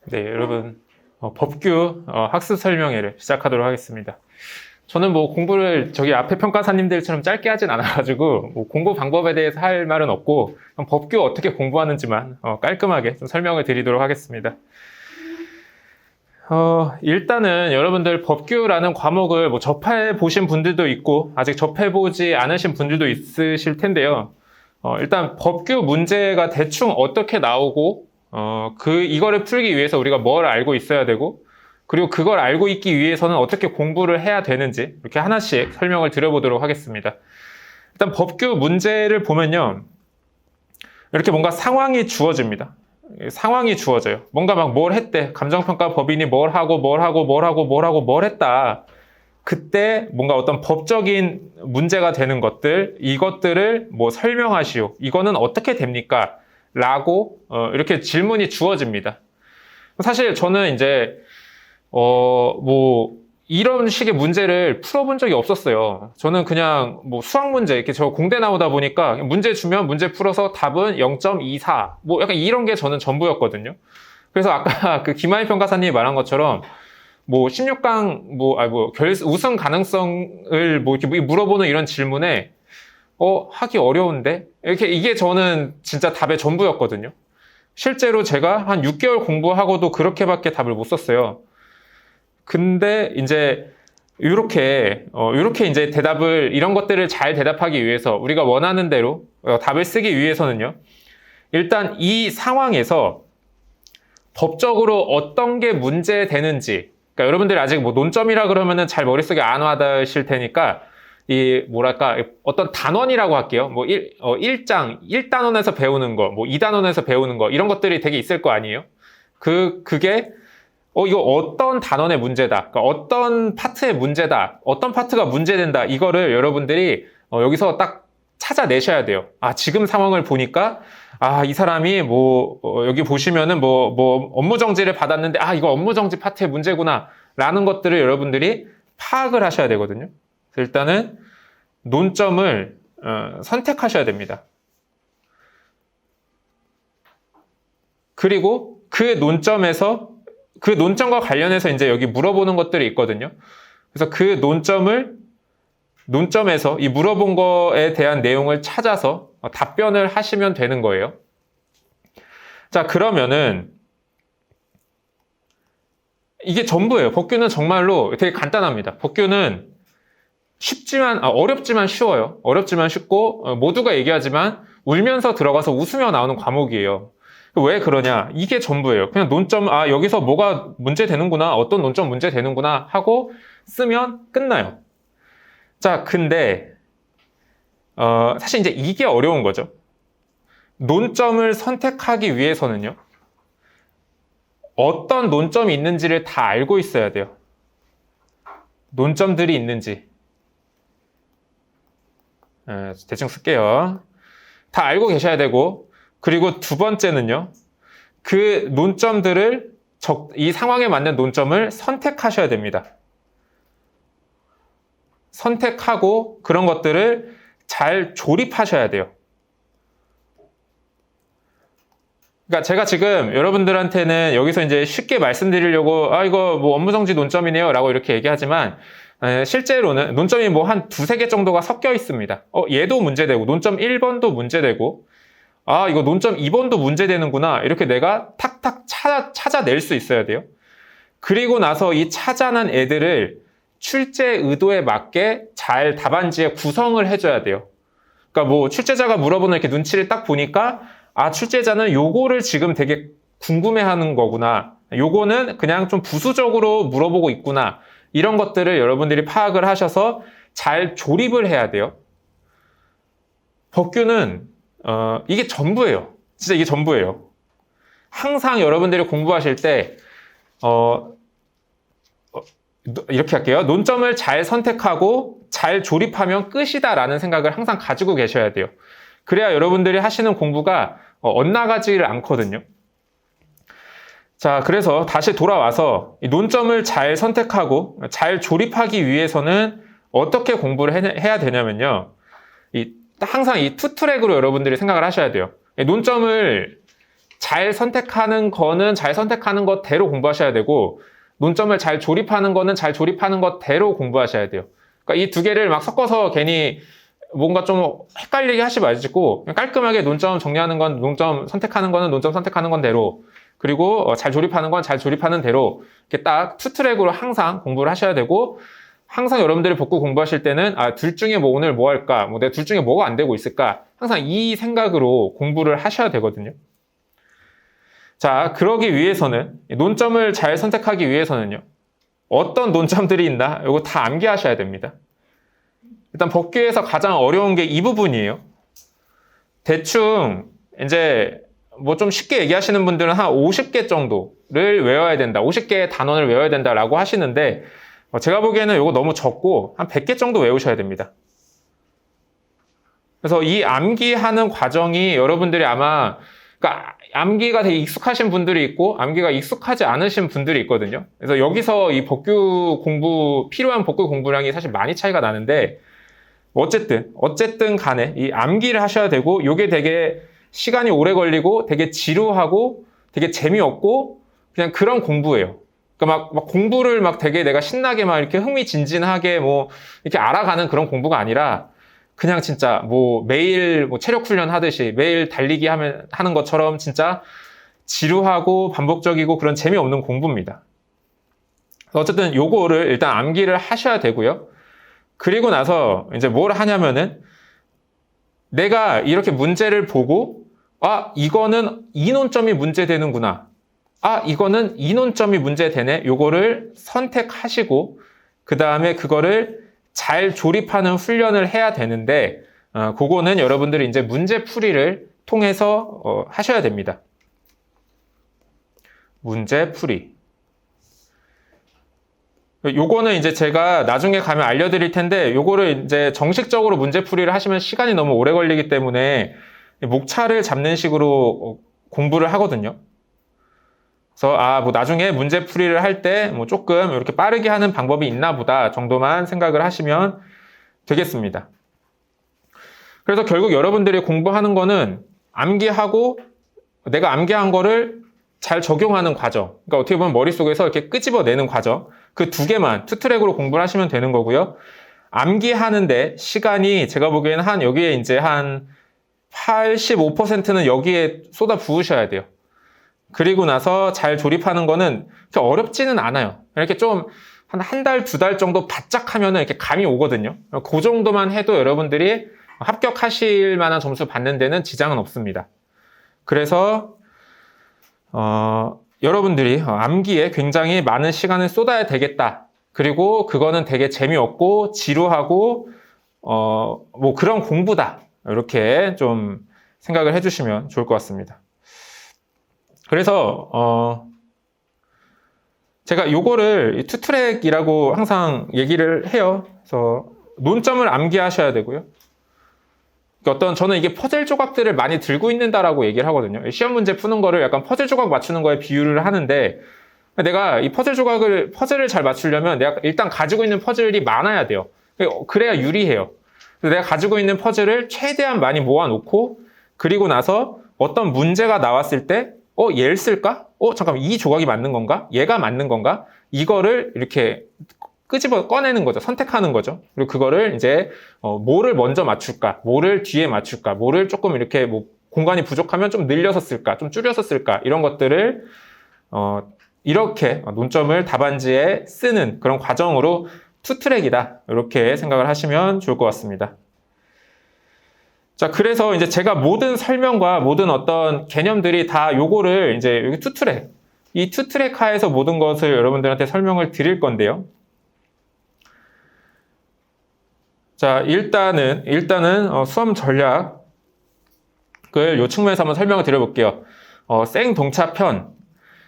네, 여러분 법규 학습 설명회를 시작하도록 하겠습니다. 저는 뭐 공부를 저기 앞에 평가사님들처럼 짧게 하진 않아가지고 뭐 공부 방법에 대해서 할 말은 없고 법규 어떻게 공부하는지만 깔끔하게 좀 설명을 드리도록 하겠습니다. 일단은 여러분들 법규라는 과목을 뭐 접해 보신 분들도 있고 아직 접해 보지 않으신 분들도 있으실 텐데요. 일단 법규 문제가 대충 어떻게 나오고 이거를 풀기 위해서 우리가 뭘 알고 있어야 되고, 그리고 그걸 알고 있기 위해서는 어떻게 공부를 해야 되는지 이렇게 하나씩 설명을 드려보도록 하겠습니다. 일단 법규 문제를 보면요, 이렇게 뭔가 상황이 주어집니다. 상황이 주어져요. 뭔가 막 뭘 했대. 감정평가 법인이 뭘 하고 했다. 그때 뭔가 어떤 법적인 문제가 되는 것들, 이것들을 뭐 설명하시오. 이거는 어떻게 됩니까? 라고 이렇게 질문이 주어집니다. 사실 저는 이제 뭐 이런 식의 문제를 풀어본 적이 없었어요. 저는 그냥 뭐 수학 문제, 이렇게 저 공대 나오다 보니까 문제 주면 문제 풀어서 답은 0.24 뭐 약간 이런 게 저는 전부였거든요. 그래서 아까 그 김하희 평가사님이 말한 것처럼 뭐 16강 우승 가능성을 뭐 이렇게 물어보는 이런 질문에 하기 어려운데? 이게 저는 진짜 답의 전부였거든요. 실제로 제가 한 6개월 공부하고도 그렇게밖에 답을 못 썼어요. 근데 이제 이렇게 이제 이런 것들을 잘 대답하기 위해서 우리가 원하는 대로 답을 쓰기 위해서는요. 일단 이 상황에서 법적으로 어떤 게 문제되는지, 그러니까 여러분들이 아직 뭐 논점이라 그러면은 잘 머릿속에 안 와닿으실 테니까 어떤 단원이라고 할게요. 뭐 1단원에서 배우는 거, 뭐 2단원에서 배우는 거, 이런 것들이 되게 있을 거 아니에요? 그게, 이거 어떤 단원의 문제다. 그러니까 어떤 파트의 문제다. 어떤 파트가 문제된다. 이거를 여러분들이 여기서 딱 찾아내셔야 돼요. 지금 상황을 보니까, 이 사람이 여기 보시면은 업무 정지를 받았는데, 이거 업무 정지 파트의 문제구나. 라는 것들을 여러분들이 파악을 하셔야 되거든요. 일단은 논점을 선택하셔야 됩니다. 그리고 그 논점과 관련해서 이제 여기 물어보는 것들이 있거든요. 그래서 그 논점에서 이 물어본 거에 대한 내용을 찾아서 답변을 하시면 되는 거예요. 자, 그러면은 이게 전부예요. 법규는 정말로 되게 간단합니다. 법규는 어렵지만 쉬워요. 어렵지만 쉽고, 모두가 얘기하지만 울면서 들어가서 웃으며 나오는 과목이에요. 왜 그러냐? 이게 전부예요. 그냥 논점, 여기서 뭐가 문제되는구나, 어떤 논점 문제되는구나 하고 쓰면 끝나요. 자, 근데, 사실 이제 이게 어려운 거죠. 논점을 선택하기 위해서는요, 어떤 논점이 있는지를 다 알고 있어야 돼요. 논점들이 있는지. 대충 쓸게요. 다 알고 계셔야 되고, 그리고 두 번째는요, 그 논점들을 이 상황에 맞는 논점을 선택하셔야 됩니다. 선택하고 그런 것들을 잘 조립하셔야 돼요. 그러니까 제가 지금 여러분들한테는 여기서 이제 쉽게 말씀드리려고 이거 뭐 업무정지 논점이네요 라고 이렇게 얘기하지만, 실제로는 논점이 뭐 한 두세 개 정도가 섞여 있습니다. 얘도 문제되고, 논점 1번도 문제되고, 이거 논점 2번도 문제되는구나. 이렇게 내가 탁탁 찾아낼 수 있어야 돼요. 그리고 나서 이 찾아낸 애들을 출제 의도에 맞게 잘 답안지에 구성을 해줘야 돼요. 그러니까 뭐 출제자가 물어보는 이렇게 눈치를 딱 보니까, 출제자는 요거를 지금 되게 궁금해하는 거구나. 요거는 그냥 좀 부수적으로 물어보고 있구나. 이런 것들을 여러분들이 파악을 하셔서 잘 조립을 해야 돼요. 법규는 이게 전부예요. 진짜 이게 전부예요. 항상 여러분들이 공부하실 때 이렇게 할게요. 논점을 잘 선택하고 잘 조립하면 끝이다 라는 생각을 항상 가지고 계셔야 돼요. 그래야 여러분들이 하시는 공부가 엇나가지를 않거든요. 자, 그래서 다시 돌아와서 이 논점을 잘 선택하고 잘 조립하기 위해서는 어떻게 공부를 해야 되냐면요. 항상 이 투 트랙으로 여러분들이 생각을 하셔야 돼요. 논점을 잘 선택하는 거는 잘 선택하는 것대로 공부하셔야 되고, 논점을 잘 조립하는 거는 잘 조립하는 것대로 공부하셔야 돼요. 그러니까 이 두 개를 막 섞어서 괜히 뭔가 좀 헷갈리게 하지 마시고, 깔끔하게 논점 정리하는 건 논점 선택하는 거는 논점 선택하는 건 대로, 그리고 잘 조립하는 건 잘 조립하는 대로, 이렇게 딱 투 트랙으로 항상 공부를 하셔야 되고, 항상 여러분들이 복구 공부하실 때는 둘 중에 뭐 오늘 뭐 할까, 뭐 내가 둘 중에 뭐가 안 되고 있을까, 항상 이 생각으로 공부를 하셔야 되거든요. 자, 그러기 위해서는, 논점을 잘 선택하기 위해서는요, 어떤 논점들이 있나, 이거 다 암기하셔야 됩니다. 일단 법규에서 가장 어려운 게 이 부분이에요. 대충 이제 뭐 좀 쉽게 얘기하시는 분들은 한 50개 정도를 외워야 된다, 50개의 단원을 외워야 된다라고 하시는데, 제가 보기에는 이거 너무 적고 한 100개 정도 외우셔야 됩니다. 그래서 이 암기하는 과정이 여러분들이 아마, 그러니까 암기가 되게 익숙하신 분들이 있고 암기가 익숙하지 않으신 분들이 있거든요. 그래서 여기서 이 법규 공부, 필요한 법규 공부량이 사실 많이 차이가 나는데, 어쨌든 간에 이 암기를 하셔야 되고, 요게 되게 시간이 오래 걸리고 되게 지루하고 되게 재미없고 그냥 그런 공부예요. 그러니까 막 공부를 막 되게 내가 신나게 막 이렇게 흥미진진하게 뭐 이렇게 알아가는 그런 공부가 아니라, 그냥 진짜 뭐 매일 뭐 체력 훈련 하듯이 매일 달리기 하는 것처럼 진짜 지루하고 반복적이고 그런 재미없는 공부입니다. 어쨌든 요거를 일단 암기를 하셔야 되고요. 그리고 나서 이제 뭘 하냐면은, 내가 이렇게 문제를 보고 이거는 이 논점이 문제되는구나, 이거는 이 논점이 문제되네, 요거를 선택하시고 그 다음에 그거를 잘 조립하는 훈련을 해야 되는데, 그거는 여러분들이 이제 문제풀이를 통해서 하셔야 됩니다. 문제풀이. 요거는 이제 제가 나중에 가면 알려드릴 텐데, 요거를 이제 정식적으로 문제풀이를 하시면 시간이 너무 오래 걸리기 때문에 목차를 잡는 식으로 공부를 하거든요. 그래서 뭐 나중에 문제풀이를 할 때 뭐 조금 이렇게 빠르게 하는 방법이 있나 보다 정도만 생각을 하시면 되겠습니다. 그래서 결국 여러분들이 공부하는 거는 암기하고 내가 암기한 거를 잘 적용하는 과정, 그러니까 어떻게 보면 머릿속에서 이렇게 끄집어내는 과정, 그 두 개만 투트랙으로 공부를 하시면 되는 거고요. 암기하는데 시간이 제가 보기에는 여기에 이제 한 85%는 여기에 쏟아 부으셔야 돼요. 그리고 나서 잘 조립하는 거는 그렇게 어렵지는 않아요. 이렇게 좀 한 달, 두 달 정도 바짝 하면은 이렇게 감이 오거든요. 그 정도만 해도 여러분들이 합격하실 만한 점수 받는 데는 지장은 없습니다. 그래서 여러분들이 암기에 굉장히 많은 시간을 쏟아야 되겠다. 그리고 그거는 되게 재미없고 지루하고 뭐 그런 공부다, 이렇게 좀 생각을 해주시면 좋을 것 같습니다. 그래서 제가 요거를 투트랙이라고 항상 얘기를 해요. 그래서 논점을 암기하셔야 되고요. 저는 이게 퍼즐 조각들을 많이 들고 있는다라고 얘기를 하거든요. 시험 문제 푸는 거를 약간 퍼즐 조각 맞추는 거에 비유를 하는데, 내가 이 퍼즐을 잘 맞추려면 내가 일단 가지고 있는 퍼즐이 많아야 돼요. 그래야 유리해요. 그래서 내가 가지고 있는 퍼즐을 최대한 많이 모아놓고, 그리고 나서 어떤 문제가 나왔을 때 얘를 쓸까? 잠깐만, 이 조각이 맞는 건가? 얘가 맞는 건가? 이거를 이렇게 끄집어 꺼내는 거죠. 선택하는 거죠. 그리고 그거를 이제 뭐를 먼저 맞출까? 뭐를 뒤에 맞출까? 뭐를 조금 이렇게 뭐 공간이 부족하면 좀 늘려서 쓸까? 좀 줄여서 쓸까? 이런 것들을 이렇게 논점을 답안지에 쓰는 그런 과정으로 투트랙이다, 이렇게 생각을 하시면 좋을 것 같습니다. 자, 그래서 이제 제가 모든 설명과 모든 어떤 개념들이 다 요거를 이제 여기 투트랙, 이 투트랙 하에서 모든 것을 여러분들한테 설명을 드릴 건데요. 자, 일단은 수험 전략을 요 측면에서 한번 설명을 드려볼게요. 생동차편.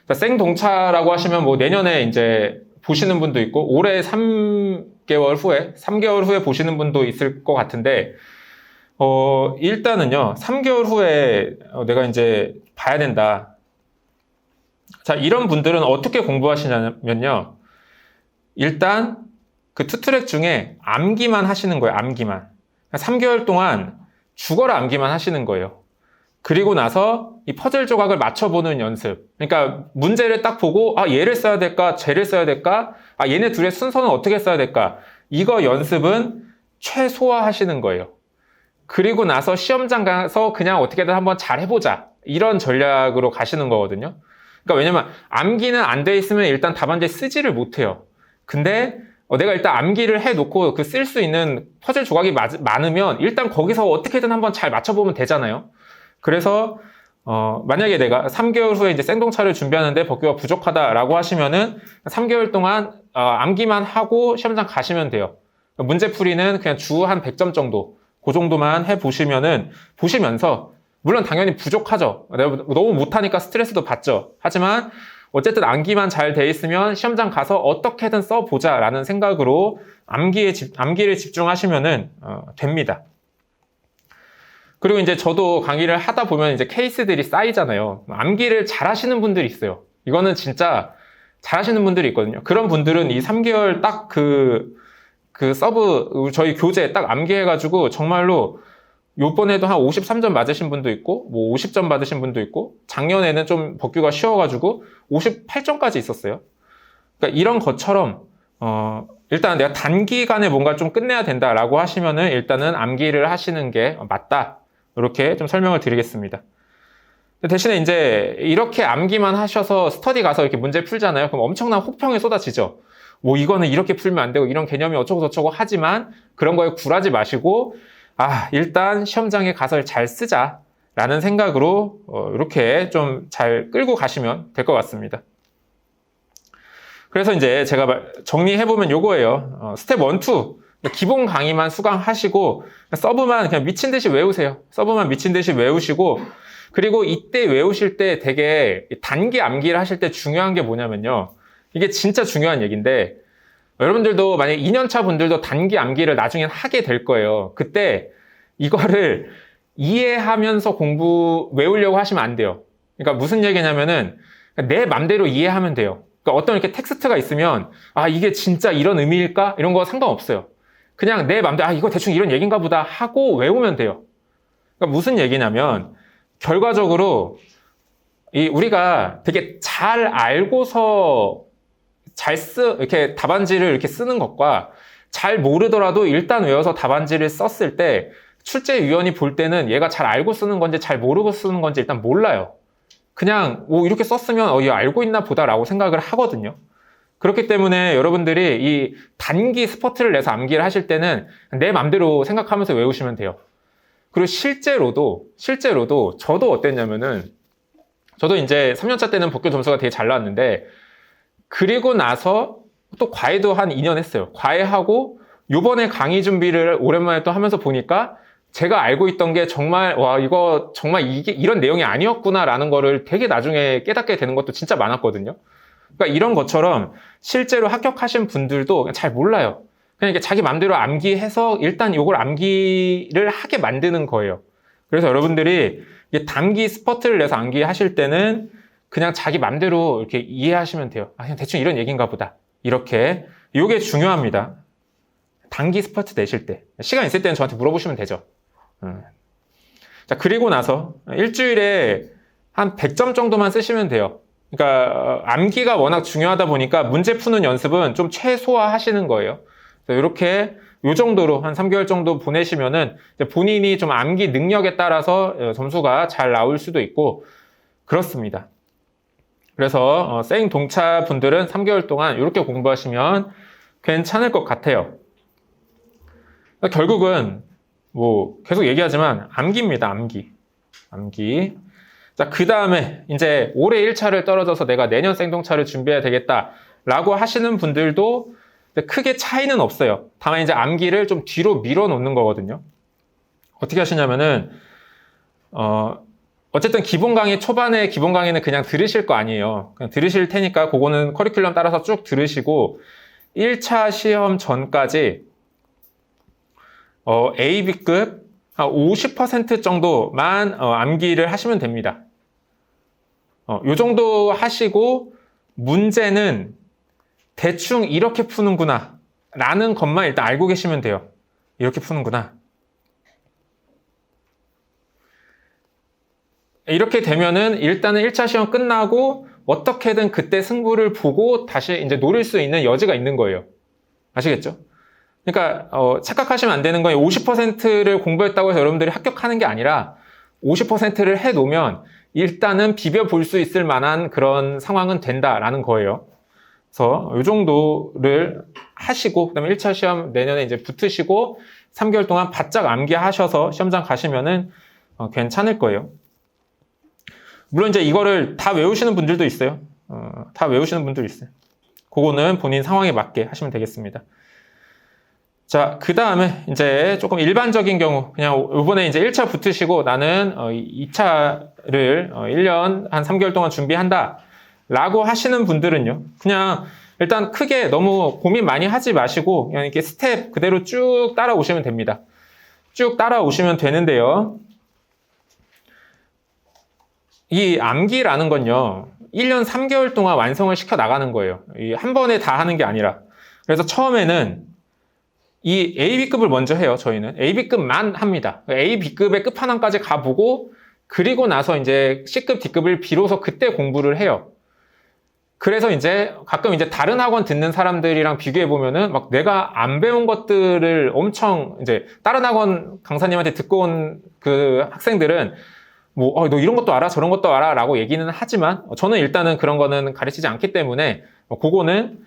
자, 생동차라고 하시면 뭐 내년에 이제 보시는 분도 있고, 올해 3개월 후에 보시는 분도 있을 것 같은데, 일단은요, 3개월 후에 내가 이제 봐야 된다. 자, 이런 분들은 어떻게 공부하시냐면요. 일단, 그 투트랙 중에 암기만 하시는 거예요, 암기만. 3개월 동안 죽어라 암기만 하시는 거예요. 그리고 나서 이 퍼즐 조각을 맞춰보는 연습. 그러니까 문제를 딱 보고 얘를 써야 될까? 쟤를 써야 될까? 얘네 둘의 순서는 어떻게 써야 될까? 이거 연습은 최소화하시는 거예요. 그리고 나서 시험장 가서 그냥 어떻게든 한번 잘 해보자. 이런 전략으로 가시는 거거든요. 그러니까 왜냐면 암기는 안 돼 있으면 일단 답안지에 쓰지를 못해요. 근데 내가 일단 암기를 해놓고 그 쓸 수 있는 퍼즐 조각이 많으면 일단 거기서 어떻게든 한번 잘 맞춰보면 되잖아요. 그래서 만약에 내가 3개월 후에 이제 생동차를 준비하는데 법규가 부족하다라고 하시면은 3개월 동안 암기만 하고 시험장 가시면 돼요. 문제풀이는 그냥 주 한 100점 정도 그 정도만 보시면서 물론 당연히 부족하죠. 내가 너무 못하니까 스트레스도 받죠. 하지만 어쨌든 암기만 잘 돼 있으면 시험장 가서 어떻게든 써보자라는 생각으로 암기를 집중하시면은 됩니다. 그리고 이제 저도 강의를 하다 보면 이제 케이스들이 쌓이잖아요. 암기를 잘 하시는 분들이 있어요. 이거는 진짜 잘 하시는 분들이 있거든요. 그런 분들은 이 3개월 딱 저희 교재 딱 암기해가지고 정말로 요번에도 한 53점 맞으신 분도 있고, 뭐 50점 받으신 분도 있고, 작년에는 좀 법규가 쉬워가지고 58점까지 있었어요. 그러니까 이런 것처럼, 일단 내가 단기간에 뭔가 좀 끝내야 된다라고 하시면은 일단은 암기를 하시는 게 맞다. 이렇게 좀 설명을 드리겠습니다. 대신에 이제 이렇게 암기만 하셔서 스터디 가서 이렇게 문제 풀잖아요. 그럼 엄청난 혹평이 쏟아지죠. 뭐 이거는 이렇게 풀면 안 되고 이런 개념이 어쩌고 저쩌고 하지만 그런 거에 굴하지 마시고 일단 시험장에 가서 잘 쓰자라는 생각으로 이렇게 좀 잘 끌고 가시면 될 것 같습니다. 그래서 이제 제가 정리해보면 요거예요. 스텝 1, 2 기본 강의만 수강하시고 서브만 그냥 미친 듯이 외우세요. 서브만 미친 듯이 외우시고 그리고 이때 외우실 때 되게 단기 암기를 하실 때 중요한 게 뭐냐면요. 이게 진짜 중요한 얘기인데 여러분들도 만약에 2년차 분들도 단기 암기를 나중엔 하게 될 거예요. 그때 이거를 이해하면서 외우려고 하시면 안 돼요. 그러니까 무슨 얘기냐면은 내 맘대로 이해하면 돼요. 그러니까 어떤 이렇게 텍스트가 있으면 이게 진짜 이런 의미일까? 이런 거 상관없어요. 그냥 내 맘대로 이거 대충 이런 얘기인가 보다 하고 외우면 돼요. 그러니까 무슨 얘기냐면 결과적으로 우리가 되게 잘 알고서 이렇게 답안지를 이렇게 쓰는 것과 잘 모르더라도 일단 외워서 답안지를 썼을 때 출제위원이 볼 때는 얘가 잘 알고 쓰는 건지 잘 모르고 쓰는 건지 일단 몰라요. 그냥 이렇게 썼으면 얘 알고 있나 보다라고 생각을 하거든요. 그렇기 때문에 여러분들이 이 단기 스퍼트를 내서 암기를 하실 때는 내 맘대로 생각하면서 외우시면 돼요. 그리고 실제로도 저도 어땠냐면은 저도 이제 3년차 때는 법규 점수가 되게 잘 나왔는데 그리고 나서 또 과외도 한 2년 했어요. 과외하고 요번에 강의 준비를 오랜만에 또 하면서 보니까 제가 알고 있던 게 정말 이거 정말 이런 내용이 아니었구나라는 거를 되게 나중에 깨닫게 되는 것도 진짜 많았거든요. 그러니까 이런 것처럼 실제로 합격하신 분들도 잘 몰라요. 그냥 이렇게 자기 마음대로 암기해서 일단 이걸 암기를 하게 만드는 거예요. 그래서 여러분들이 단기 스퍼트를 내서 암기하실 때는 그냥 자기 맘대로 이렇게 이해하시면 돼요. 그냥 대충 이런 얘기인가 보다. 이렇게. 이게 중요합니다. 단기 스퍼트 내실 때. 시간 있을 때는 저한테 물어보시면 되죠. 자, 그리고 나서 일주일에 한 100점 정도만 쓰시면 돼요. 그러니까 암기가 워낙 중요하다 보니까 문제 푸는 연습은 좀 최소화 하시는 거예요. 이렇게 요 정도로 한 3개월 정도 보내시면은 본인이 좀 암기 능력에 따라서 점수가 잘 나올 수도 있고 그렇습니다. 그래서 생동차 분들은 3개월 동안 이렇게 공부하시면 괜찮을 것 같아요. 결국은 뭐 계속 얘기하지만 암기입니다. 암기. 자, 그 다음에 이제 올해 1차를 떨어져서 내가 내년 생동차를 준비해야 되겠다라고 하시는 분들도 크게 차이는 없어요. 다만 이제 암기를 좀 뒤로 밀어 놓는 거거든요. 어떻게 하시냐면은 어쨌든 초반에 기본 강의는 그냥 들으실 거 아니에요. 그냥 들으실 테니까 그거는 커리큘럼 따라서 쭉 들으시고 1차 시험 전까지 A, B급 한 50% 정도만 암기를 하시면 됩니다. 요 정도 하시고 문제는 대충 이렇게 푸는구나 라는 것만 일단 알고 계시면 돼요. 이렇게 푸는구나. 이렇게 되면은 일단은 1차 시험 끝나고 어떻게든 그때 승부를 보고 다시 이제 노릴 수 있는 여지가 있는 거예요. 아시겠죠? 그러니까 착각하시면 안 되는 건 50%를 공부했다고 해서 여러분들이 합격하는 게 아니라 50%를 해놓으면 일단은 비벼볼 수 있을 만한 그런 상황은 된다라는 거예요. 그래서 이 정도를 하시고 그다음에 1차 시험 내년에 이제 붙으시고 3개월 동안 바짝 암기하셔서 시험장 가시면은 괜찮을 거예요. 물론 이제 이거를 다 외우시는 분들도 있어요. 다 외우시는 분들도 있어요. 그거는 본인 상황에 맞게 하시면 되겠습니다. 자, 그 다음에 이제 조금 일반적인 경우, 그냥 이번에 이제 1차 붙으시고 나는 2차를 1년 한 3개월 동안 준비한다 라고 하시는 분들은요, 그냥 일단 크게 너무 고민 많이 하지 마시고 그냥 이렇게 스텝 그대로 쭉 따라오시면 됩니다. 쭉 따라오시면 되는데요. 이 암기라는 건요, 1년 3개월 동안 완성을 시켜 나가는 거예요. 한 번에 다 하는 게 아니라. 그래서 처음에는 이 A, B급을 먼저 해요, 저희는. A, B급만 합니다. A, B급의 끝판왕까지 가보고, 그리고 나서 이제 C급, D급을 비로소 그때 공부를 해요. 그래서 이제 가끔 이제 다른 학원 듣는 사람들이랑 비교해보면은 막 내가 안 배운 것들을 엄청 이제 다른 학원 강사님한테 듣고 온 그 학생들은 뭐, 너 이런 것도 알아? 저런 것도 알아? 라고 얘기는 하지만 저는 일단은 그런 거는 가르치지 않기 때문에 그거는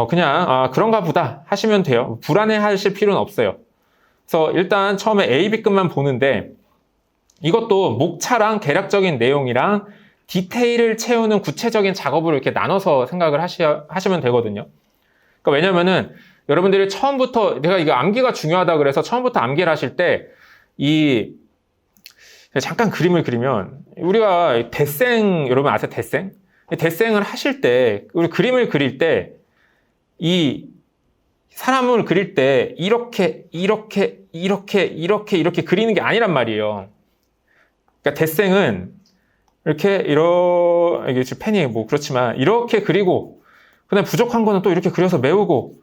그냥 그런가 보다 하시면 돼요. 불안해 하실 필요는 없어요. 그래서 일단 처음에 A, B급만 보는데 이것도 목차랑 개략적인 내용이랑 디테일을 채우는 구체적인 작업으로 이렇게 나눠서 생각을 하시면 되거든요. 그러니까 왜냐면은 여러분들이 처음부터 내가 이거 암기가 중요하다 그래서 처음부터 암기를 하실 때 잠깐 그림을 그리면 우리가 대생 여러분 아세요? 대생을 하실 때 우리 그림을 그릴 때 이 사람을 그릴 때 이렇게 그리는 게 아니란 말이에요. 그러니까 대생은 이게 지금 펜이 뭐 그렇지만 이렇게 그리고 그다음에 부족한 거는 또 이렇게 그려서 메우고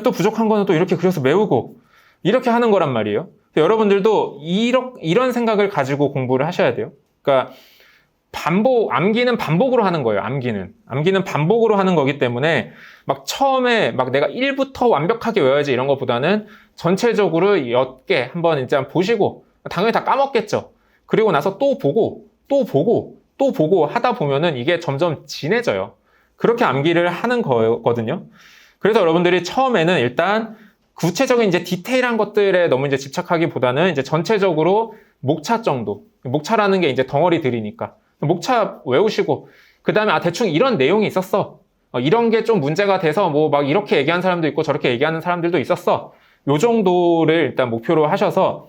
또 부족한 거는 또 이렇게 그려서 메우고 이렇게 하는 거란 말이에요. 여러분들도 이런 생각을 가지고 공부를 하셔야 돼요. 그러니까 암기는 반복으로 하는 거예요. 암기는 반복으로 하는 거기 때문에 막 처음에 막 내가 1부터 완벽하게 외워야지 이런 것보다는 전체적으로 몇 개 한번 이제 보시고 당연히 다 까먹겠죠. 그리고 나서 또 보고 하다 보면은 이게 점점 진해져요. 그렇게 암기를 하는 거거든요. 그래서 여러분들이 처음에는 일단 구체적인 이제 디테일한 것들에 너무 이제 집착하기보다는 이제 전체적으로 목차 정도. 목차라는 게 이제 덩어리들이니까. 목차 외우시고, 그 다음에 대충 이런 내용이 있었어. 이런 게 좀 문제가 돼서 뭐 막 이렇게 얘기하는 사람도 있고 저렇게 얘기하는 사람들도 있었어. 요 정도를 일단 목표로 하셔서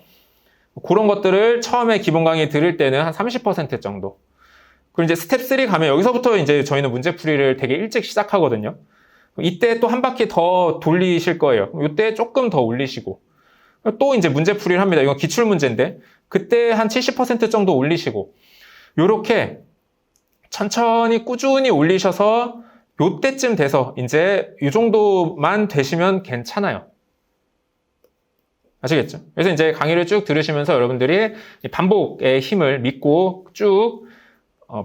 그런 것들을 처음에 기본 강의 들을 때는 한 30% 정도. 그리고 이제 스텝 3 가면 여기서부터 이제 저희는 문제풀이를 되게 일찍 시작하거든요. 이때 또 한 바퀴 더 돌리실 거예요. 이때 조금 더 올리시고. 또 이제 문제풀이를 합니다. 이건 기출문제인데 그때 한 70% 정도 올리시고. 요렇게 천천히 꾸준히 올리셔서 요때쯤 돼서 이제 이 정도만 되시면 괜찮아요. 아시겠죠? 그래서 이제 강의를 쭉 들으시면서 여러분들이 반복의 힘을 믿고 쭉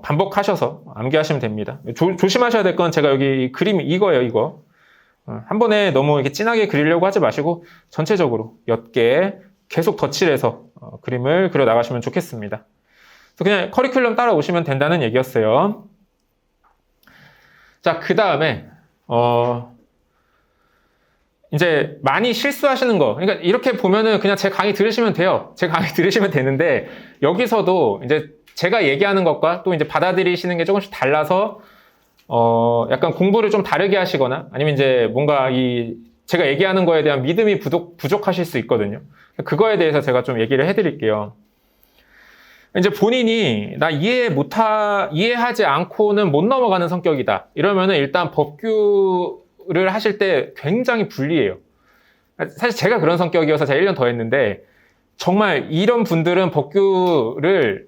반복하셔서 암기하시면 됩니다. 조심하셔야 될 건 제가 여기 그림이 이거예요, 이거. 한 번에 너무 이렇게 진하게 그리려고 하지 마시고 전체적으로 옅게 계속 덧칠해서 그림을 그려 나가시면 좋겠습니다. 그래서 그냥 커리큘럼 따라오시면 된다는 얘기였어요. 자, 그 다음에 이제 많이 실수하시는 거. 그러니까 이렇게 보면은 그냥 제 강의 들으시면 돼요. 제 강의 들으시면 되는데 여기서도 이제 제가 얘기하는 것과 또 이제 받아들이시는 게 조금씩 달라서 약간 공부를 좀 다르게 하시거나 아니면 이제 뭔가 제가 얘기하는 거에 대한 믿음이 부족하실 수 있거든요. 그거에 대해서 제가 좀 얘기를 해드릴게요. 이제 본인이 나 이해하지 않고는 못 넘어가는 성격이다. 이러면은 일단 법규를 하실 때 굉장히 불리해요. 사실 제가 그런 성격이어서 제가 1년 더 했는데 정말 이런 분들은 법규를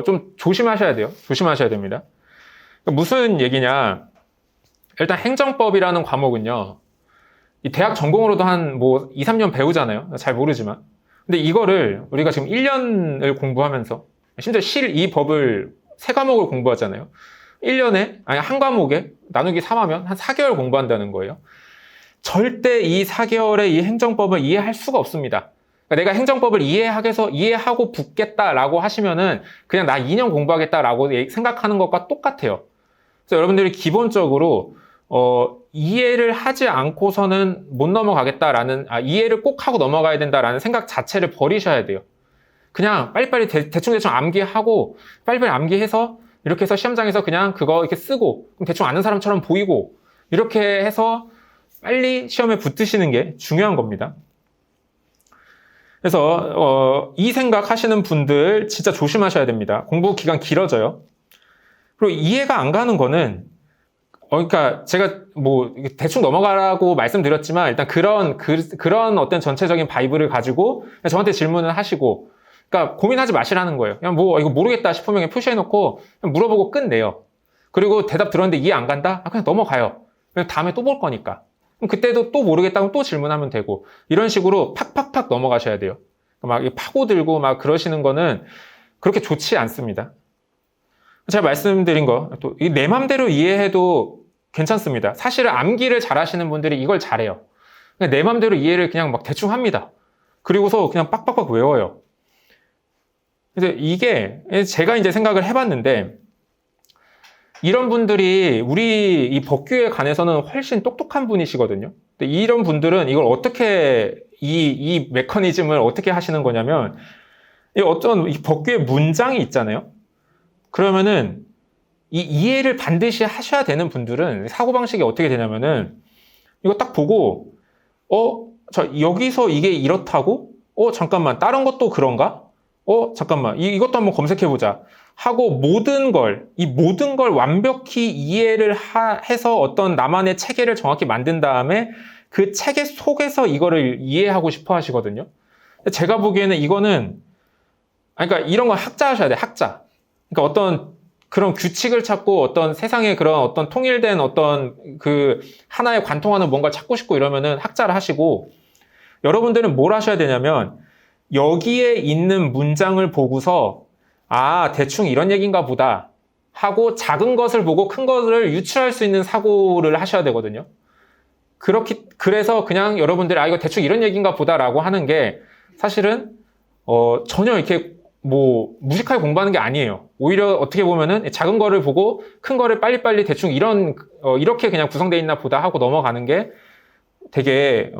좀 조심하셔야 돼요. 조심하셔야 됩니다. 무슨 얘기냐? 일단 행정법이라는 과목은요. 이 대학 전공으로도 한 2, 3년 배우잖아요. 잘 모르지만. 근데 이거를 우리가 지금 1년을 공부하면서 심지어 실 이 법을 3과목을 공부하잖아요. 1년에, 아니, 한 과목에 나누기 3하면 한 4개월 공부한다는 거예요. 절대 이 4개월의 이 행정법을 이해할 수가 없습니다. 그러니까 내가 행정법을 이해하고 붙겠다라고 하시면은 그냥 나 2년 공부하겠다라고 생각하는 것과 똑같아요. 그래서 여러분들이 기본적으로 이해를 하지 않고서는 못 넘어가겠다라는, 이해를 꼭 하고 넘어가야 된다라는 생각 자체를 버리셔야 돼요. 그냥 빨리빨리 대충대충 암기하고 빨리빨리 암기해서 이렇게 해서 시험장에서 그냥 그거 이렇게 쓰고 대충 아는 사람처럼 보이고 이렇게 해서 빨리 시험에 붙으시는 게 중요한 겁니다. 그래서 이 생각 하시는 분들 진짜 조심하셔야 됩니다. 공부 기간 길어져요. 그리고 이해가 안 가는 거는 그러니까 제가 뭐 대충 넘어가라고 말씀드렸지만 일단 그런 어떤 전체적인 바이브를 가지고 저한테 질문을 하시고, 그러니까 고민하지 마시라는 거예요. 그냥 뭐 이거 모르겠다 싶으면 그냥 표시해놓고 그냥 물어보고 끝내요. 그리고 대답 들었는데 이해 안 간다? 그냥 넘어가요. 그냥 다음에 또 볼 거니까. 그럼 그때도 또 모르겠다면 또 질문하면 되고, 이런 식으로 팍팍팍 넘어가셔야 돼요. 막 파고들고 막 그러시는 거는 그렇게 좋지 않습니다. 제가 말씀드린 거, 또 내 맘대로 이해해도 괜찮습니다. 사실은 암기를 잘 하시는 분들이 이걸 잘해요. 내 맘대로 이해를 그냥 막 대충 합니다. 그리고서 그냥 빡빡빡 외워요. 그래서 이게 제가 이제 생각을 해봤는데, 이런 분들이 우리 이 법규에 관해서는 훨씬 똑똑한 분이시거든요. 근데 이런 분들은 이걸 어떻게, 이 메커니즘을 어떻게 하시는 거냐면, 어떤 이 법규의 문장이 있잖아요. 그러면은 이 이해를 반드시 하셔야 되는 분들은 사고방식이 어떻게 되냐면은 이거 딱 보고 여기서 이게 이렇다고? 잠깐만, 다른 것도 그런가? 잠깐만, 이것도 한번 검색해보자 하고 모든 걸 완벽히 이해를 해서 어떤 나만의 체계를 정확히 만든 다음에 그 체계 속에서 이거를 이해하고 싶어 하시거든요. 제가 보기에는 이거는, 그러니까 이런 건 학자 하셔야 돼요, 학자. 그러니까 어떤 그런 규칙을 찾고 어떤 세상에 그런 어떤 통일된 어떤 그 하나에 관통하는 뭔가를 찾고 싶고 이러면은 학자를 하시고, 여러분들은 뭘 하셔야 되냐면 여기에 있는 문장을 보고서 대충 이런 얘기인가 보다 하고 작은 것을 보고 큰 것을 유추할 수 있는 사고를 하셔야 되거든요. 그래서 그냥 여러분들이 이거 대충 이런 얘기인가 보다라고 하는 게 사실은 전혀 이렇게 뭐 무식하게 공부하는 게 아니에요. 오히려 어떻게 보면은 작은 거를 보고 큰 거를 빨리빨리 대충 이렇게 그냥 구성되어 있나 보다 하고 넘어가는 게 되게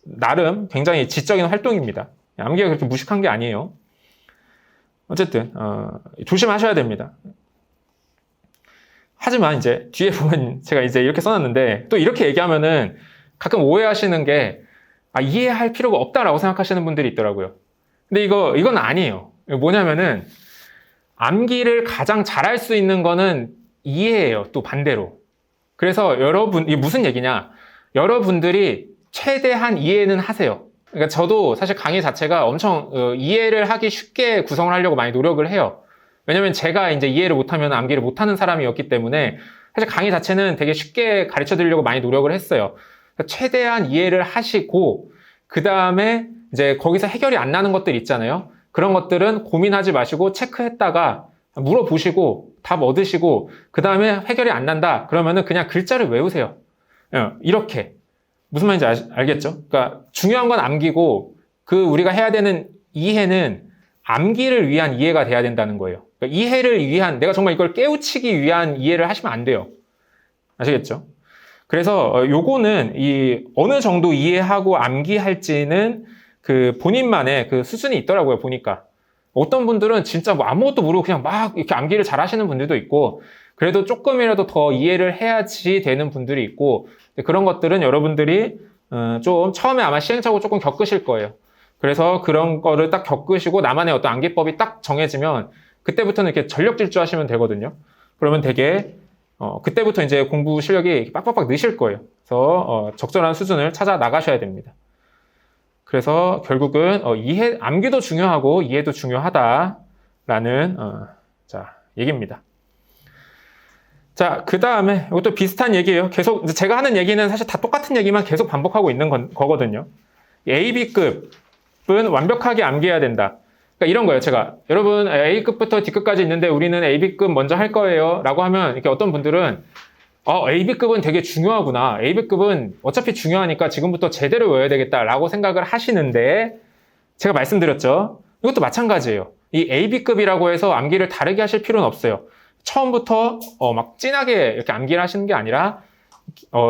나름 굉장히 지적인 활동입니다. 암기가 그렇게 무식한 게 아니에요. 어쨌든 조심하셔야 됩니다. 하지만 이제 뒤에 보면 제가 이제 이렇게 써놨는데, 또 이렇게 얘기하면은 가끔 오해하시는 게 이해할 필요가 없다라고 생각하시는 분들이 있더라고요. 근데 이건 아니에요. 뭐냐면은 암기를 가장 잘할 수 있는 거는 이해예요. 또 반대로. 그래서 이게 무슨 얘기냐? 여러분들이 최대한 이해는 하세요. 그러니까 저도 사실 강의 자체가 엄청 이해를 하기 쉽게 구성을 하려고 많이 노력을 해요. 왜냐면 제가 이제 이해를 못하면 암기를 못하는 사람이었기 때문에 사실 강의 자체는 되게 쉽게 가르쳐 드리려고 많이 노력을 했어요. 그러니까 최대한 이해를 하시고, 그 다음에 이제 거기서 해결이 안 나는 것들 있잖아요. 그런 것들은 고민하지 마시고 체크했다가 물어보시고 답 얻으시고, 그 다음에 해결이 안 난다 그러면은 그냥 글자를 외우세요. 이렇게. 무슨 말인지 알겠죠? 그러니까 중요한 건 암기고, 우리가 해야 되는 이해는 암기를 위한 이해가 돼야 된다는 거예요. 그러니까 이해를 위한, 내가 정말 이걸 깨우치기 위한 이해를 하시면 안 돼요. 아시겠죠? 그래서 요거는 어느 정도 이해하고 암기할지는 그 본인만의 그 수준이 있더라고요, 보니까. 어떤 분들은 진짜 뭐 아무것도 모르고 그냥 막 이렇게 암기를 잘 하시는 분들도 있고, 그래도 조금이라도 더 이해를 해야지 되는 분들이 있고, 그런 것들은 여러분들이 좀 처음에 아마 시행착오 조금 겪으실 거예요. 그래서 그런 거를 딱 겪으시고 나만의 어떤 암기법이 딱 정해지면 그때부터는 이렇게 전력 질주하시면 되거든요. 그러면 되게 그때부터 이제 공부 실력이 빡빡빡 느실 거예요. 그래서 적절한 수준을 찾아 나가셔야 됩니다. 그래서 결국은 암기도 중요하고 이해도 중요하다라는 얘기입니다. 자, 그 다음에 이것도 비슷한 얘기예요. 계속 제가 하는 얘기는 사실 다 똑같은 얘기만 계속 반복하고 있는 거거든요. AB급은 완벽하게 암기해야 된다. 그러니까 이런 거예요. 제가 여러분 A급부터 D급까지 있는데 우리는 AB급 먼저 할 거예요 라고 하면 이렇게 어떤 분들은 AB급은 되게 중요하구나. AB급은 어차피 중요하니까 지금부터 제대로 외워야 되겠다 라고 생각을 하시는데 제가 말씀드렸죠. 이것도 마찬가지예요. 이 AB급이라고 해서 암기를 다르게 하실 필요는 없어요. 처음부터 막 진하게 이렇게 암기를 하시는 게 아니라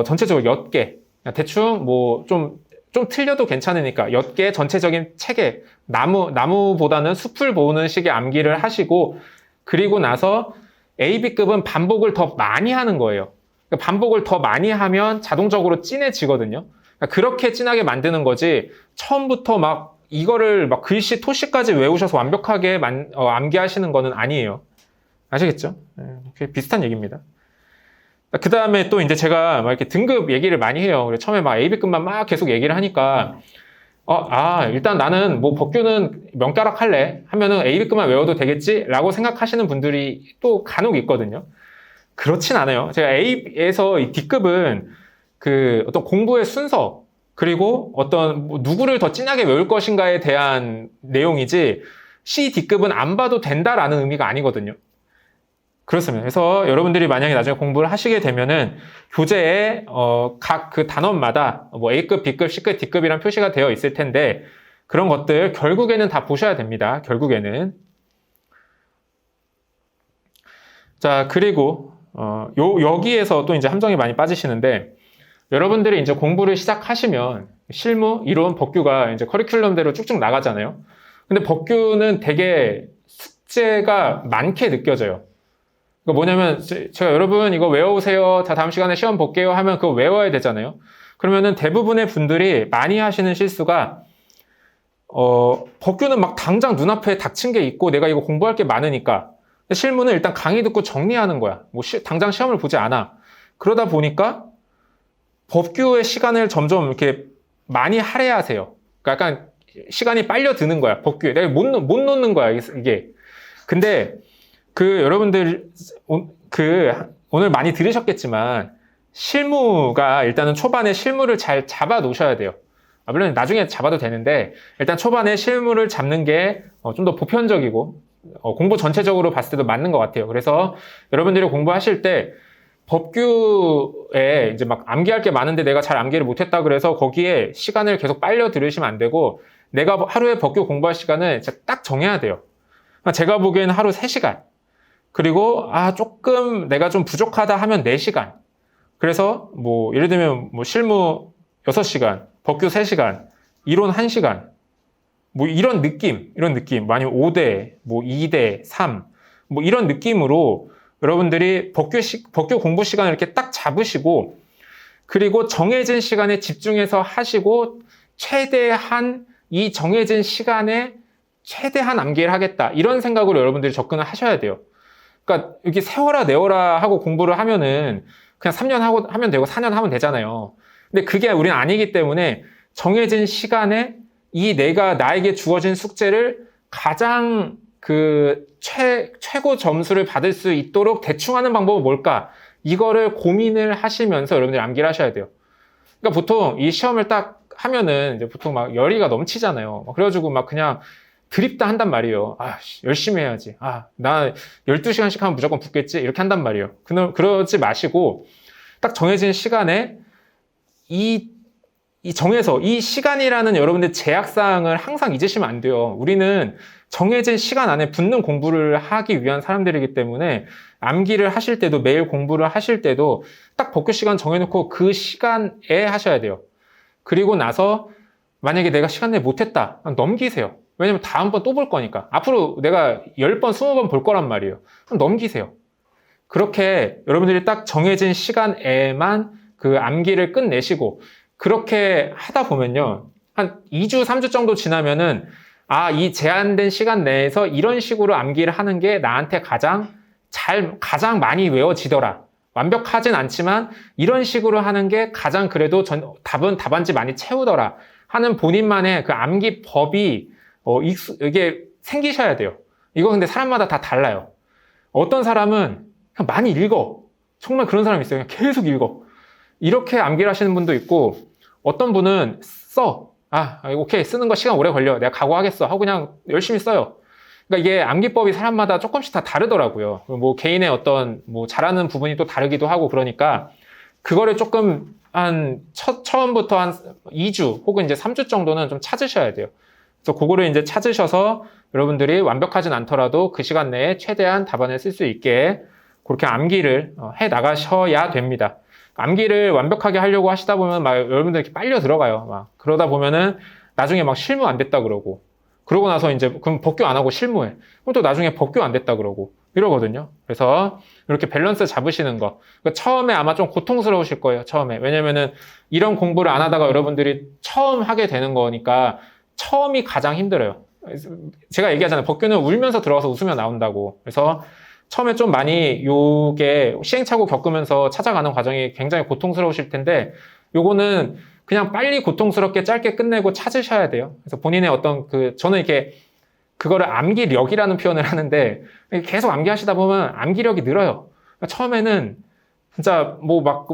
전체적으로 옅게 대충 뭐 좀 틀려도 괜찮으니까 옅게 전체적인 체계 나무보다는 숲을 보는 식의 암기를 하시고 그리고 나서 AB급은 반복을 더 많이 하는 거예요. 그러니까 반복을 더 많이 하면 자동적으로 진해지거든요. 그러니까 그렇게 진하게 만드는 거지 처음부터 막 이거를 막 글씨 토시까지 외우셔서 완벽하게 암기하시는 거는 아니에요. 아시겠죠? 비슷한 얘기입니다. 그 다음에 또 이제 제가 막 이렇게 등급 얘기를 많이 해요. 그래서 처음에 막 AB급만 막 계속 얘기를 하니까, 일단 나는 뭐 법규는 명가락 할래. 하면은 AB급만 외워도 되겠지? 라고 생각하시는 분들이 또 간혹 있거든요. 그렇진 않아요. 제가 A에서 이 D급은 그 어떤 공부의 순서, 그리고 어떤 뭐 누구를 더 진하게 외울 것인가에 대한 내용이지, C, D급은 안 봐도 된다라는 의미가 아니거든요. 그렇습니다. 그래서 여러분들이 만약에 나중에 공부를 하시게 되면은 교재에 각 그 단원마다 뭐 A급, B급, C급, D급이란 표시가 되어 있을 텐데 그런 것들 결국에는 다 보셔야 됩니다. 결국에는. 자, 그리고 여기에서 또 이제 함정이 많이 빠지시는데 여러분들이 이제 공부를 시작하시면 실무, 이론, 법규가 이제 커리큘럼대로 쭉쭉 나가잖아요. 근데 법규는 되게 숙제가 많게 느껴져요. 그러니까 뭐냐면 제가 여러분 이거 외워오세요. 자, 다음 시간에 시험 볼게요 하면 그거 외워야 되잖아요. 그러면은 대부분의 분들이 많이 하시는 실수가 법규는 막 당장 눈앞에 닥친 게 있고 내가 이거 공부할 게 많으니까 실무는 일단 강의 듣고 정리하는 거야. 뭐 당장 시험을 보지 않아. 그러다 보니까 법규의 시간을 점점 이렇게 많이 할애하세요. 그러니까 약간 시간이 빨려 드는 거야. 법규에 내가 못 놓는 거야 이게. 근데 여러분들 오늘 많이 들으셨겠지만 실무가 일단은 초반에 실무를 잘 잡아 놓으셔야 돼요. 물론 나중에 잡아도 되는데 일단 초반에 실무를 잡는 게 좀 더 보편적이고 공부 전체적으로 봤을 때도 맞는 것 같아요. 그래서 여러분들이 공부하실 때 법규에 이제 막 암기할 게 많은데 내가 잘 암기를 못했다 그래서 거기에 시간을 계속 빨려 들으시면 안 되고 내가 하루에 법규 공부할 시간을 진짜 딱 정해야 돼요. 제가 보기에는 하루 3시간. 그리고 조금 내가 좀 부족하다 하면 4시간. 그래서 뭐 예를 들면 뭐 실무 6시간, 법규 3시간, 이론 1시간. 뭐 이런 느낌. 아니면 5대, 뭐 2대, 3. 뭐 이런 느낌으로 여러분들이 법규 공부 시간을 이렇게 딱 잡으시고 그리고 정해진 시간에 집중해서 하시고 최대한 이 정해진 시간에 최대한 암기를 하겠다. 이런 생각으로 여러분들이 접근을 하셔야 돼요. 그러니까 이렇게 세워라 내워라 하고 공부를 하면은 그냥 3년 하면 되고 4년 하면 되잖아요. 근데 그게 우리는 아니기 때문에 정해진 시간에 이 나에게 주어진 숙제를 가장 최고 점수를 받을 수 있도록 대충 하는 방법은 뭘까? 이거를 고민을 하시면서 여러분들이 암기를 하셔야 돼요. 그러니까 보통 이 시험을 딱 하면은 이제 보통 막 열의가 넘치잖아요. 그래가지고 막 그냥 드립다 한단 말이에요. 열심히 해야지. 나 12시간씩 하면 무조건 붙겠지? 이렇게 한단 말이에요. 그러지 마시고, 딱 정해진 시간에 정해서 이 시간이라는 여러분들 제약사항을 항상 잊으시면 안 돼요. 우리는 정해진 시간 안에 붙는 공부를 하기 위한 사람들이기 때문에 암기를 하실 때도 매일 공부를 하실 때도 딱 법규 시간 정해놓고 그 시간에 하셔야 돼요. 그리고 나서 만약에 내가 시간 내에 못했다. 넘기세요. 왜냐면 다음번 또 볼 거니까. 앞으로 내가 10번, 20번 볼 거란 말이에요. 그럼 넘기세요. 그렇게 여러분들이 딱 정해진 시간에만 그 암기를 끝내시고 그렇게 하다 보면요. 한 2주, 3주 정도 지나면은 이 제한된 시간 내에서 이런 식으로 암기를 하는 게 나한테 가장 많이 외워지더라. 완벽하진 않지만 이런 식으로 하는 게 가장 그래도 답안지 많이 채우더라 하는 본인만의 그 암기 법이 이게 생기셔야 돼요. 이거 근데 사람마다 다 달라요. 어떤 사람은 그냥 많이 읽어. 정말 그런 사람이 있어요. 그냥 계속 읽어. 이렇게 암기를 하시는 분도 있고 어떤 분은 오케이 쓰는 거 시간 오래 걸려. 내가 각오하겠어 하고 그냥 열심히 써요. 그러니까 이게 암기법이 사람마다 조금씩 다 다르더라고요. 뭐 개인의 어떤 뭐 잘하는 부분이 또 다르기도 하고 그러니까 그거를 조금 처음부터 한 2주 혹은 이제 3주 정도는 좀 찾으셔야 돼요. 그래서 그거를 이제 찾으셔서 여러분들이 완벽하진 않더라도 그 시간 내에 최대한 답안을 쓸 수 있게 그렇게 암기를 해 나가셔야 됩니다. 암기를 완벽하게 하려고 하시다 보면 막 여러분들 이렇게 빨려 들어가요. 막 그러다 보면은 나중에 막 실무 안 됐다 그러고 나서 이제 그럼 법규 안 하고 실무해. 그럼 또 나중에 법규 안 됐다 그러고 이러거든요. 그래서 이렇게 밸런스 잡으시는 거. 그러니까 처음에 아마 좀 고통스러우실 거예요. 처음에. 왜냐면은 이런 공부를 안 하다가 여러분들이 처음 하게 되는 거니까 처음이 가장 힘들어요. 제가 얘기하잖아요. 법규는 울면서 들어가서 웃으며 나온다고. 그래서 처음에 좀 많이 요게 시행착오 겪으면서 찾아가는 과정이 굉장히 고통스러우실 텐데 요거는 그냥 빨리 고통스럽게 짧게 끝내고 찾으셔야 돼요. 그래서 본인의 어떤 저는 이렇게 그거를 암기력이라는 표현을 하는데 계속 암기하시다 보면 암기력이 늘어요. 그러니까 처음에는 진짜 뭐 막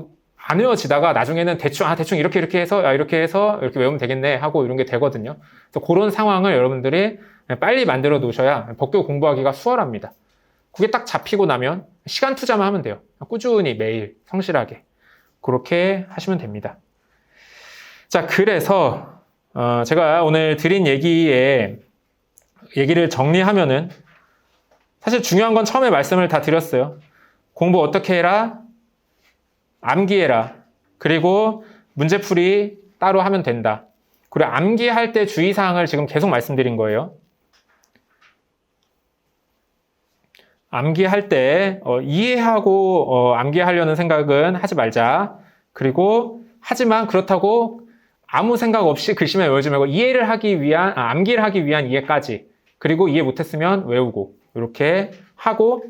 안 외워지다가 나중에는 대충 이렇게 해서 이렇게 외우면 되겠네 하고 이런 게 되거든요. 그래서 그런 상황을 여러분들이 빨리 만들어 놓으셔야 법규 공부하기가 수월합니다. 그게 딱 잡히고 나면 시간 투자만 하면 돼요. 꾸준히 매일 성실하게 그렇게 하시면 됩니다. 자, 그래서 제가 오늘 드린 얘기를 정리하면은 사실 중요한 건 처음에 말씀을 다 드렸어요. 공부 어떻게 해라? 암기해라. 그리고 문제풀이 따로 하면 된다. 그리고 암기할 때 주의사항을 지금 계속 말씀드린 거예요. 암기할 때 이해하고 암기하려는 생각은 하지 말자. 그리고 하지만 그렇다고 아무 생각 없이 글씨만 외우지 말고 암기를 하기 위한 이해까지. 그리고 이해 못했으면 외우고 이렇게 하고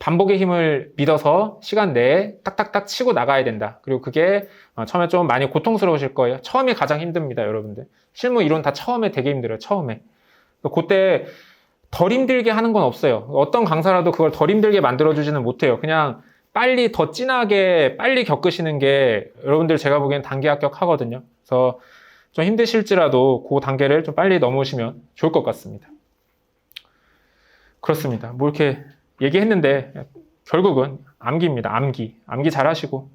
반복의 힘을 믿어서 시간 내에 딱딱딱 치고 나가야 된다. 그리고 그게 처음에 좀 많이 고통스러우실 거예요. 처음이 가장 힘듭니다, 여러분들. 실무 이론 다 처음에 되게 힘들어요, 처음에. 그때 덜 힘들게 하는 건 없어요. 어떤 강사라도 그걸 덜 힘들게 만들어주지는 못해요. 그냥 빨리 더 진하게 빨리 겪으시는 게 여러분들 제가 보기엔 단기 합격하거든요. 그래서 좀 힘드실지라도 그 단계를 좀 빨리 넘으시면 좋을 것 같습니다. 그렇습니다. 뭐 이렇게 얘기했는데 결국은 암기입니다. 암기 잘 하시고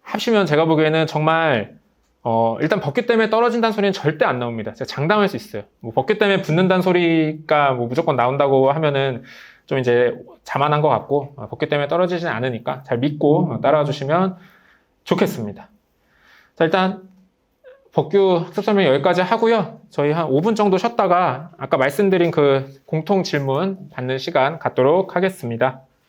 하시면 제가 보기에는 정말 일단 법규 때문에 떨어진다는 소리는 절대 안 나옵니다. 제가 장담할 수 있어요. 뭐 법규 때문에 붙는다는 소리가 뭐 무조건 나온다고 하면은 좀 이제 자만한 것 같고 법규 때문에 떨어지진 않으니까 잘 믿고 따라와 주시면 좋겠습니다. 자, 일단 법규 학습 설명 여기까지 하고요. 저희 한 5분 정도 쉬었다가 아까 말씀드린 그 공통 질문 받는 시간 갖도록 하겠습니다.